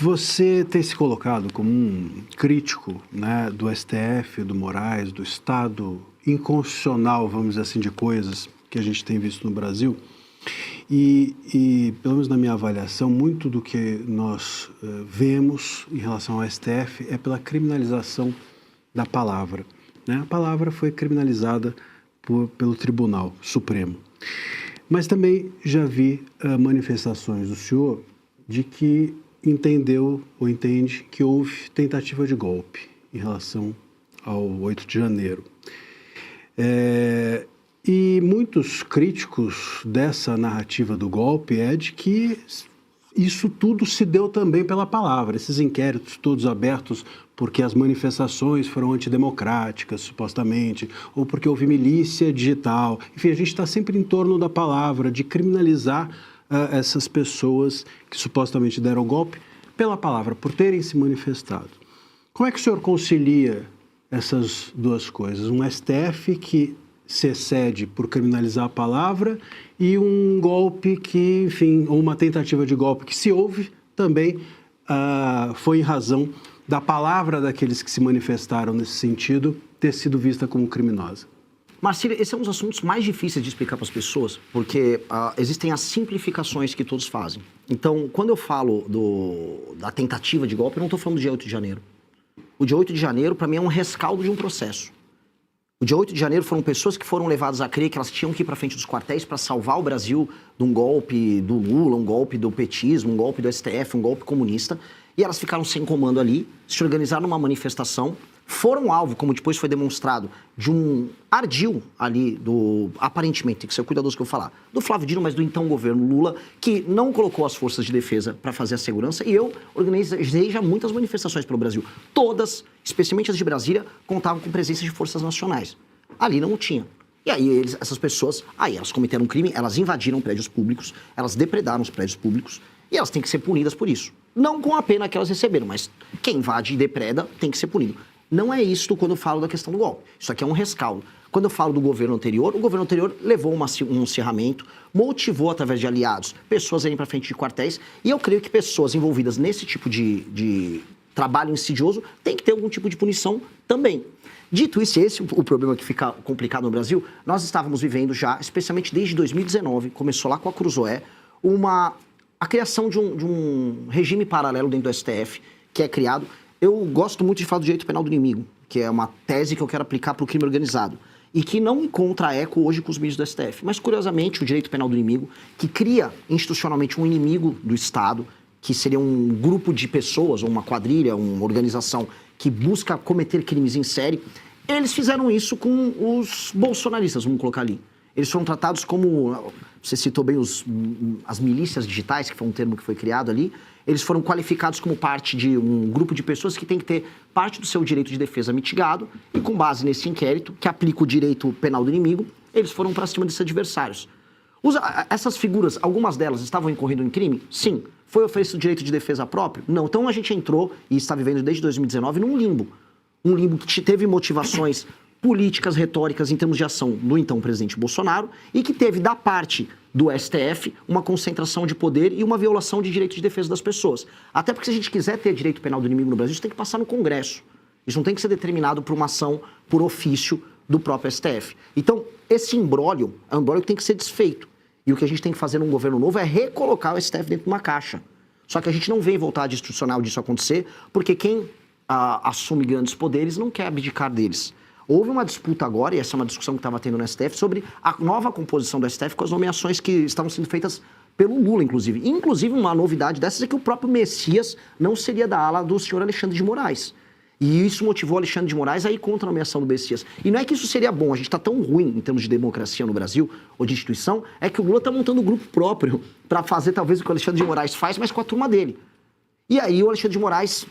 Você tem se colocado como um crítico, né, do STF, do Moraes, do Estado inconstitucional, vamos dizer assim, de coisas que a gente tem visto no Brasil. E pelo menos na minha avaliação, muito do que nós vemos em relação ao STF é pela criminalização da palavra, né? A palavra foi criminalizada pelo Tribunal Supremo. Mas também já vi manifestações do senhor de que entendeu ou entende que houve tentativa de golpe em relação ao 8 de janeiro. E muitos críticos dessa narrativa do golpe é de que isso tudo se deu também pela palavra, esses inquéritos todos abertos porque as manifestações foram antidemocráticas, supostamente, ou porque houve milícia digital. Enfim, a gente está sempre em torno da palavra, de criminalizar essas pessoas que supostamente deram o golpe pela palavra, por terem se manifestado. Como é que o senhor concilia essas duas coisas? Um STF que se excede por criminalizar a palavra e um golpe que, enfim, ou uma tentativa de golpe que se houve também foi em razão da palavra daqueles que se manifestaram nesse sentido ter sido vista como criminosa. Marcílio, esse é um dos assuntos mais difíceis de explicar para as pessoas, porque existem as simplificações que todos fazem. Então, quando eu falo da tentativa de golpe, eu não estou falando do dia 8 de janeiro. O dia 8 de janeiro, para mim, é um rescaldo de um processo. O dia 8 de janeiro foram pessoas que foram levadas a crer que elas tinham que ir para frente dos quartéis para salvar o Brasil de um golpe do Lula, um golpe do petismo, um golpe do STF, um golpe comunista. E elas ficaram sem comando ali, se organizaram numa manifestação, foram alvo, como depois foi demonstrado, de um ardil ali, aparentemente, tem que ser cuidadoso que eu falar, do Flávio Dino, mas do então governo Lula, que não colocou as forças de defesa para fazer a segurança. E eu organizei já muitas manifestações pelo Brasil. Todas, especialmente as de Brasília, contavam com presença de forças nacionais. Ali não tinha. E aí essas pessoas, elas cometeram um crime, elas invadiram prédios públicos, elas depredaram os prédios públicos e elas têm que ser punidas por isso. Não com a pena que elas receberam, mas quem invade e depreda tem que ser punido. Não é isto quando eu falo da questão do golpe. Isso aqui é um rescaldo. Quando eu falo do governo anterior, o governo anterior levou um acirramento, motivou através de aliados pessoas a irem para frente de quartéis, e eu creio que pessoas envolvidas nesse tipo de trabalho insidioso têm que ter algum tipo de punição também. Dito isso, esse é o problema que fica complicado no Brasil. Nós estávamos vivendo já, especialmente desde 2019, começou lá com a Cruzoé, a criação de um regime paralelo dentro do STF, que é criado. Eu gosto muito de falar do direito penal do inimigo, que é uma tese que eu quero aplicar para o crime organizado, e que não encontra eco hoje com os ministros do STF. Mas, curiosamente, o direito penal do inimigo, que cria institucionalmente um inimigo do Estado, que seria um grupo de pessoas, ou uma quadrilha, uma organização que busca cometer crimes em série, eles fizeram isso com os bolsonaristas, vamos colocar ali. Eles foram tratados como, você citou bem as milícias digitais, que foi um termo que foi criado ali, eles foram qualificados como parte de um grupo de pessoas que tem que ter parte do seu direito de defesa mitigado, e com base nesse inquérito, que aplica o direito penal do inimigo, eles foram para cima desses adversários. Essas figuras, algumas delas estavam incorrendo em crime? Sim. Foi oferecido direito de defesa próprio? Não. Então a gente entrou, e está vivendo desde 2019, num limbo. Um limbo que teve motivações políticas, retóricas em termos de ação do então presidente Bolsonaro, e que teve da parte do STF uma concentração de poder e uma violação de direito de defesa das pessoas. Até porque se a gente quiser ter direito penal do inimigo no Brasil, isso tem que passar no Congresso. Isso não tem que ser determinado por uma ação por ofício do próprio STF. Então, esse imbróglio é um imbróglio que tem que ser desfeito. E o que a gente tem que fazer num governo novo é recolocar o STF dentro de uma caixa. Só que a gente não vê vontade institucional disso acontecer, porque quem assume grandes poderes não quer abdicar deles. Houve uma disputa agora, e essa é uma discussão que estava tendo no STF, sobre a nova composição do STF com as nomeações que estavam sendo feitas pelo Lula, inclusive. Inclusive, uma novidade dessas é que o próprio Messias não seria da ala do senhor Alexandre de Moraes. E isso motivou Alexandre de Moraes a ir contra a nomeação do Messias. E não é que isso seria bom, a gente está tão ruim em termos de democracia no Brasil, ou de instituição, é que o Lula está montando um grupo próprio para fazer talvez o que o Alexandre de Moraes faz, mas com a turma dele. E aí o Alexandre de Moraes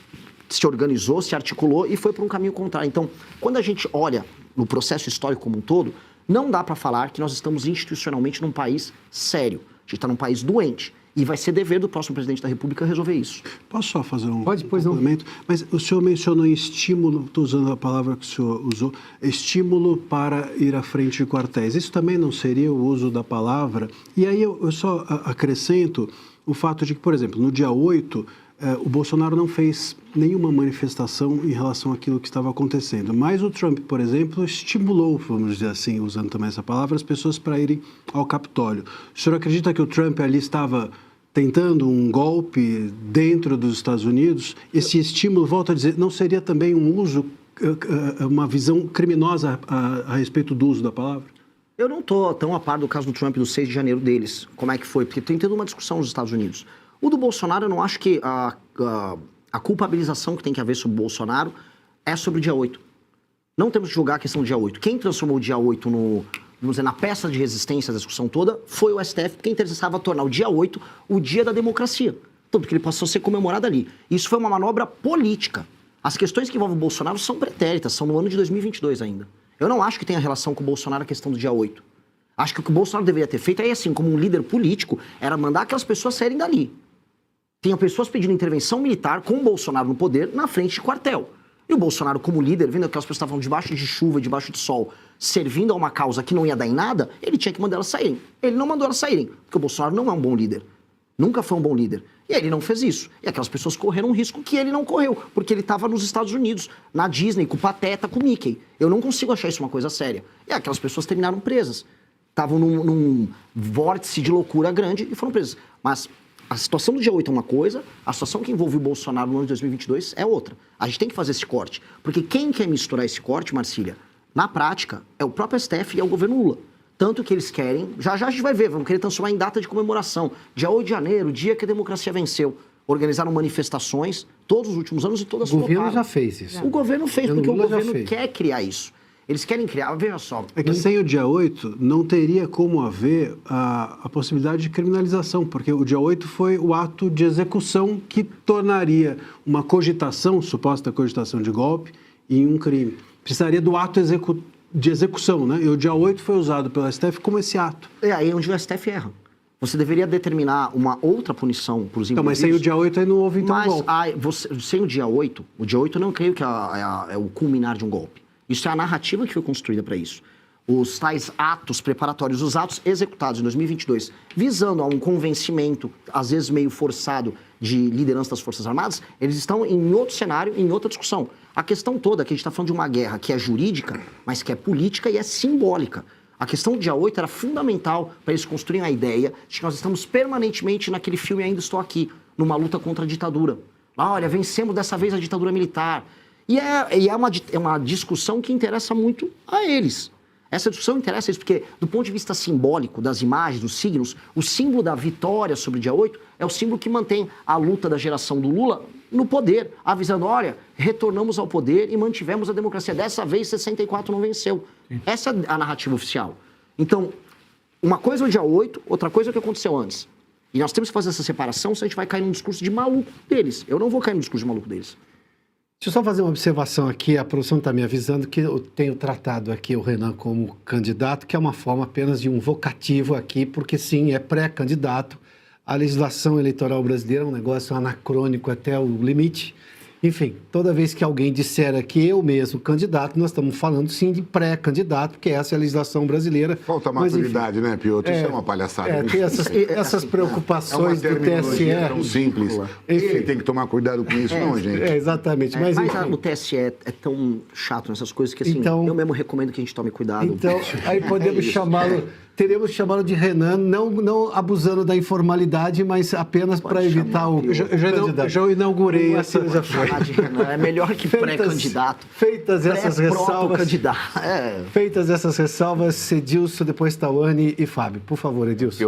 se organizou, se articulou e foi para um caminho contrário. Então, quando a gente olha no processo histórico como um todo, não dá para falar que nós estamos institucionalmente num país sério. A gente está num país doente. E vai ser dever do próximo presidente da República resolver isso. Posso só fazer um complemento? Mas o senhor mencionou estímulo, estou usando a palavra que o senhor usou, estímulo para ir à frente de quartéis. Isso também não seria o uso da palavra? E aí eu só acrescento o fato de que, por exemplo, no dia 8, o Bolsonaro não fez nenhuma manifestação em relação àquilo que estava acontecendo. Mas o Trump, por exemplo, estimulou, vamos dizer assim, usando também essa palavra, as pessoas para irem ao Capitólio. O senhor acredita que o Trump ali estava tentando um golpe dentro dos Estados Unidos? Esse estímulo, volto a dizer, não seria também um uso, uma visão criminosa a respeito do uso da palavra? Eu não estou tão a par do caso do Trump do 6 de janeiro deles, como é que foi, porque tem toda uma discussão nos Estados Unidos. O do Bolsonaro, eu não acho que a culpabilização que tem que haver sobre o Bolsonaro é sobre o dia 8. Não temos que julgar a questão do dia 8. Quem transformou o dia 8 vamos dizer, na peça de resistência da discussão toda foi o STF, porque interessava tornar o dia 8 o dia da democracia. Tanto que ele passou a ser comemorado ali. Isso foi uma manobra política. As questões que envolvem o Bolsonaro são pretéritas, são no ano de 2022 ainda. Eu não acho que tenha relação com o Bolsonaro a questão do dia 8. Acho que o que o Bolsonaro deveria ter feito, aí assim, como um líder político, era mandar aquelas pessoas saírem dali. Tinha pessoas pedindo intervenção militar com o Bolsonaro no poder na frente de quartel. E o Bolsonaro, como líder, vendo que aquelas pessoas estavam debaixo de chuva, debaixo de sol, servindo a uma causa que não ia dar em nada, ele tinha que mandar elas saírem. Ele não mandou elas saírem, porque o Bolsonaro não é um bom líder. Nunca foi um bom líder. E ele não fez isso. E aquelas pessoas correram um risco que ele não correu, porque ele estava nos Estados Unidos, na Disney, com o Pateta, com o Mickey. Eu não consigo achar isso uma coisa séria. E aquelas pessoas terminaram presas. Estavam num vórtice de loucura grande e foram presas. Mas a situação do dia 8 é uma coisa, a situação que envolve o Bolsonaro no ano de 2022 é outra. A gente tem que fazer esse corte. Porque quem quer misturar esse corte, Marcília, na prática, é o próprio STF e é o governo Lula. Tanto que eles querem, já a gente vai ver, vamos querer transformar em data de comemoração. Dia 8 de janeiro, dia que a democracia venceu. Organizaram manifestações todos os últimos anos e todas lotaram. O governo já fez isso. O governo fez, porque o governo quer criar isso. Eles querem criar, veja só. É que sem o dia 8 não teria como haver a possibilidade de criminalização, porque o dia 8 foi o ato de execução que tornaria uma cogitação, suposta cogitação de golpe, em um crime. Precisaria do ato de execução, né? E o dia 8 foi usado pelo STF como esse ato. É aí onde o STF erra. Você deveria determinar uma outra punição para os envolvidos. Não, mas sem o dia 8 aí não houve então golpe. Sem o dia 8 eu não creio que é o culminar de um golpe. Isso é a narrativa que foi construída para isso. Os tais atos preparatórios, os atos executados em 2022, visando a um convencimento, às vezes meio forçado, de liderança das Forças Armadas, eles estão em outro cenário, em outra discussão. A questão toda é que a gente está falando de uma guerra que é jurídica, mas que é política e é simbólica. A questão do dia 8 era fundamental para eles construírem a ideia de que nós estamos permanentemente naquele filme Ainda Estou Aqui, numa luta contra a ditadura. Olha, vencemos dessa vez a ditadura militar. E é uma discussão que interessa muito a eles. Essa discussão interessa a eles porque, do ponto de vista simbólico, das imagens, dos signos, o símbolo da vitória sobre o dia 8 é o símbolo que mantém a luta da geração do Lula no poder, avisando, olha, retornamos ao poder e mantivemos a democracia. Dessa vez, 64 não venceu. Sim. Essa é a narrativa oficial. Então, uma coisa é o dia 8, outra coisa é o que aconteceu antes. E nós temos que fazer essa separação, senão a gente vai cair num discurso de maluco deles. Eu não vou cair no discurso de maluco deles. Deixa eu só fazer uma observação aqui. A produção está me avisando que eu tenho tratado aqui o Renan como candidato, que é uma forma apenas de um vocativo aqui, porque sim, é pré-candidato. A legislação eleitoral brasileira é um negócio anacrônico até o limite. Enfim, toda vez que alguém disser aqui eu mesmo candidato, nós estamos falando sim de pré-candidato, porque essa é a legislação brasileira. Falta maturidade, né, Piotr? Isso é uma palhaçada. Tem essas preocupações do TSE. Tão simples. Ele tem que tomar cuidado com isso, não, gente? Exatamente. Mas o TSE é tão chato nessas coisas que assim, então, eu mesmo recomendo que a gente tome cuidado. Então, aí podemos chamá-lo... Teremos chamado de Renan, não abusando da informalidade, mas apenas para evitar o... Já inaugurei essa... Já foi. De Renan. É melhor que pré-candidato. Feitas essas ressalvas... Feitas essas ressalvas, Edilson, depois Tawane e Fábio. Por favor, Edilson.